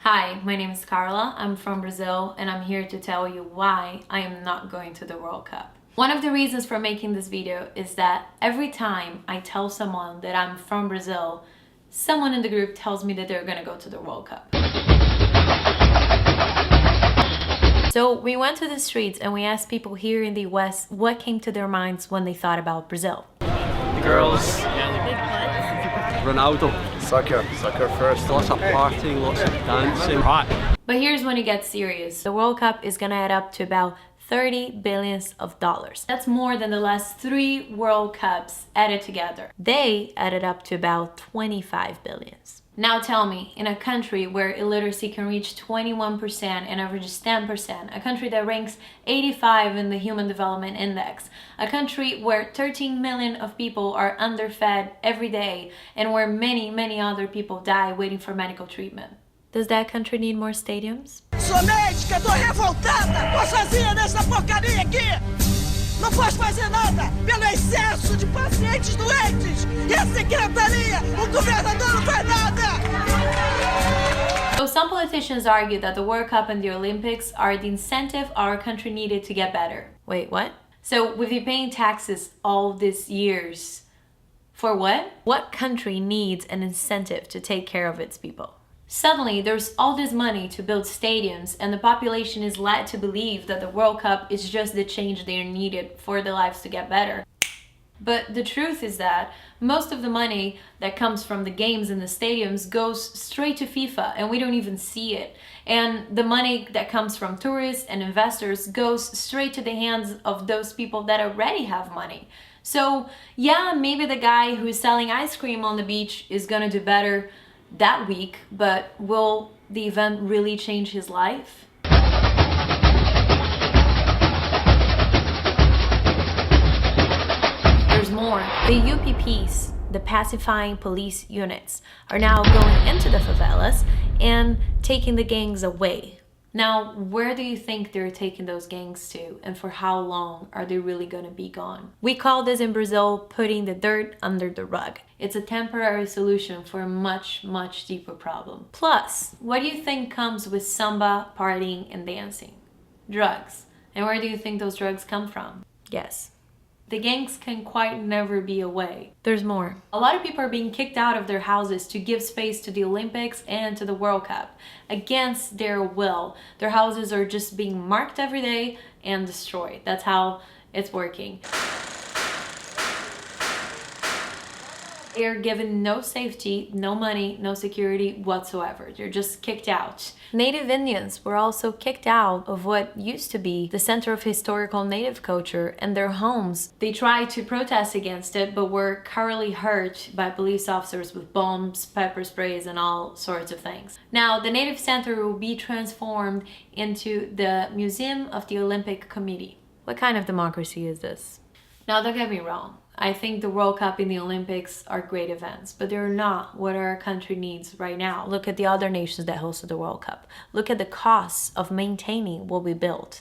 Hi, my name is Carla, I'm from Brazil, and I'm here to tell you why I am not going to the World Cup. One of the reasons for making this video is that every time I tell someone that I'm from Brazil, someone in the group tells me that they're gonna go to the World Cup. So we went to the streets and we asked people here in the US what came to their minds when they thought about Brazil. The girls, Ronaldo, soccer first, lots of partying, lots of dancing. Hot. But here's when it gets serious. The World Cup is gonna add up to about $30 billion. That's more than the last 3 World Cups added together. They added up to about 25 billion. Now tell me, in a country where illiteracy can reach 21% and averages 10%, a country that ranks 85 in the Human Development Index, a country where 13 million of people are underfed every day, and where many other people die waiting for medical treatment. Does that country need more stadiums? Sou médica, tô revoltada, tô sozinha nessa porcaria aqui! Não posso fazer nada pelo excesso de pacientes doentes! E a secretaria, o governador não faz nada! So some politicians argue that the World Cup and the Olympics are the incentive our country needed to get better. Wait, what? So we've been paying taxes all these years. For what? What country needs an incentive to take care of its people? Suddenly, there's all this money to build stadiums, and the population is led to believe that the World Cup is just the change they are needed for their lives to get better. But the truth is that most of the money that comes from the games and the stadiums goes straight to FIFA, and we don't even see it. And the money that comes from tourists and investors goes straight to the hands of those people that already have money. So yeah, maybe the guy who's selling ice cream on the beach is gonna do better that week, but will the event really change his life? There's more. The UPPs, the pacifying police units, are now going into the favelas and taking the gangs away. Now, where do you think they're taking those gangs to, and for how long are they really gonna be gone? We call this in Brazil putting the dirt under the rug. It's a temporary solution for a much deeper problem. Plus, what do you think comes with samba, partying, and dancing? Drugs. And where do you think those drugs come from? Guess. The gangs can quite never be away. There's more. A lot of people are being kicked out of their houses to give space to the Olympics and to the World Cup. Against their will. Their houses are just being marked every day and destroyed. That's how it's working. They're given no safety, no money, no security whatsoever. They're just kicked out. Native Indians were also kicked out of what used to be the center of historical native culture and their homes. They tried to protest against it, but were thoroughly hurt by police officers with bombs, pepper sprays, and all sorts of things. Now, the Native Center will be transformed into the Museum of the Olympic Committee. What kind of democracy is this? Now, don't get me wrong. I think the World Cup and the Olympics are great events, but they're not what our country needs right now. Look at the other nations that hosted the World Cup. Look at the costs of maintaining what we built.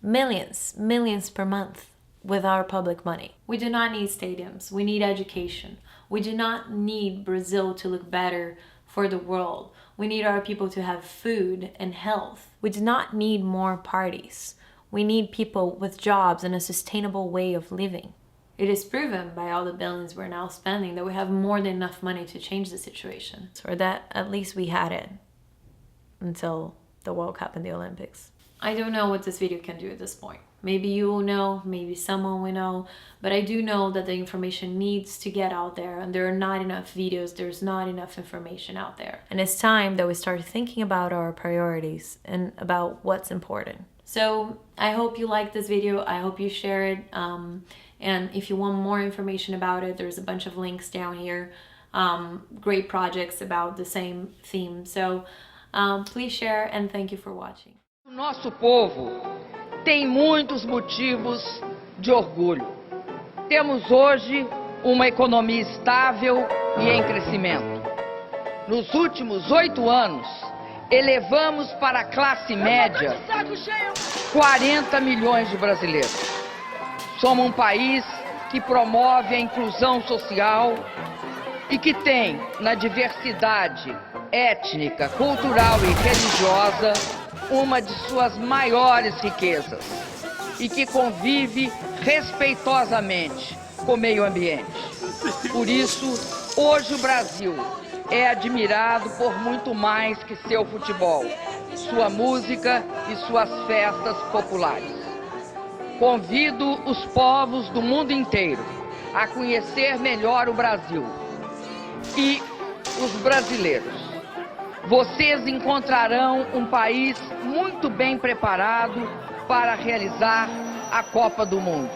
Millions per month with our public money. We do not need stadiums. We need education. We do not need Brazil to look better for the world. We need our people to have food and health. We do not need more parties. We need people with jobs and a sustainable way of living. It is proven by all the billions we're now spending that we have more than enough money to change the situation. Or that at least we had it until the World Cup and the Olympics. I don't know what this video can do at this point. Maybe you will know, maybe someone will know, but I do know that the information needs to get out there, and there are not enough videos, there's not enough information out there. And it's time that we start thinking about our priorities and about what's important. So I hope you like this video, I hope you share it, and if you want more information about it, there's a bunch of links down here, great projects about the same theme. So please share, and thank you for watching. O nosso povo tem muitos motivos de orgulho. Temos hoje uma economia estável e em crescimento. Nos últimos 8 anos, elevamos para a classe média 40 milhões de brasileiros. Somos um país que promove a inclusão social, e que tem na diversidade étnica, cultural e religiosa uma de suas maiores riquezas e que convive respeitosamente com o meio ambiente. Por isso, hoje o Brasil é admirado por muito mais que seu futebol, sua música e suas festas populares. Convido os povos do mundo inteiro a conhecer melhor o Brasil e os brasileiros. Vocês encontrarão um país muito bem preparado para realizar a Copa do Mundo,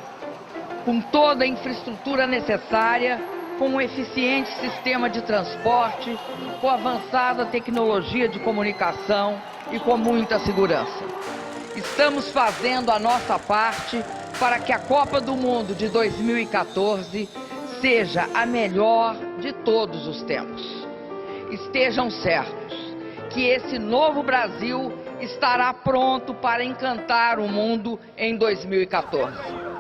com toda a infraestrutura necessária, com um eficiente sistema de transporte, com avançada tecnologia de comunicação e com muita segurança. Estamos fazendo a nossa parte para que a Copa do Mundo de 2014 seja a melhor de todos os tempos. Estejam certos que esse novo Brasil estará pronto para encantar o mundo em 2014.